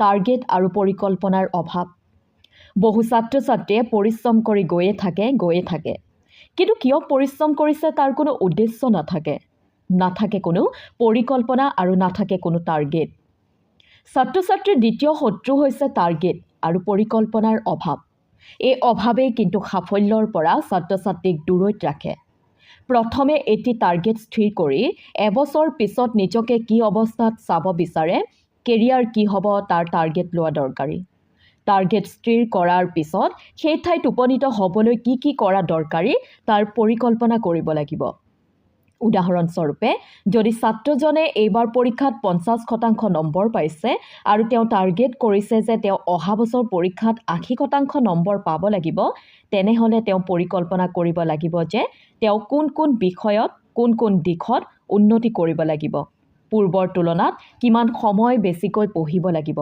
Target আৰু পৰিকল্পনাৰ অভাৱ। বহু ছাত্ৰ ছাত্ৰীয়ে পৰিশ্ৰম কৰি গৈয়ে থাকে কিন্তু কিয় পৰিশ্ৰম কৰিছে তাৰ কোনো উদ্দেশ্য নাথাকে কোনো পৰিকল্পনা আৰু নাথাকে কোনো টাৰ্গেট। ছাত্ৰ ছাত্ৰীৰ দ্বিতীয় শত্ৰু হৈছে টাৰ্গেট আৰু পৰিকল্পনাৰ অভাৱ। এই অভাৱেই কিন্তু সাফল্যৰ পৰা ছাত্ৰ ছাত্ৰীক দূৰৈত ৰাখে। প্ৰথমে এটি টাৰ্গেট স্থিৰ কৰি এবছৰ পিছত নিজকে কি অৱস্থাত চাব বিচাৰে, কেৰিয়াৰ কি হ'ব তাৰ টাৰ্গেট লোৱা দৰকাৰী। টাৰ্গেট স্থিৰ কৰাৰ পিছত সেই ঠাইত উপনীত হ'বলৈ কি কৰা দৰকাৰী তাৰ পৰিকল্পনা কৰিব লাগিব। উদাহৰণস্বৰূপে, যদি ছাত্ৰজনে এইবাৰ পৰীক্ষাত 50% নম্বৰ পাইছে আৰু তেওঁ টাৰ্গেট কৰিছে যে তেওঁ অহা বছৰ পৰীক্ষাত 80% নম্বৰ পাব লাগিব, তেনেহ'লে তেওঁ পৰিকল্পনা কৰিব লাগিব যে তেওঁ কোন বিষয়ত কোন দিশত উন্নতি কৰিব লাগিব, পূৰ্বৰ তুলনাত কিমান সময় বেছিকৈ পঢ়িব লাগিব।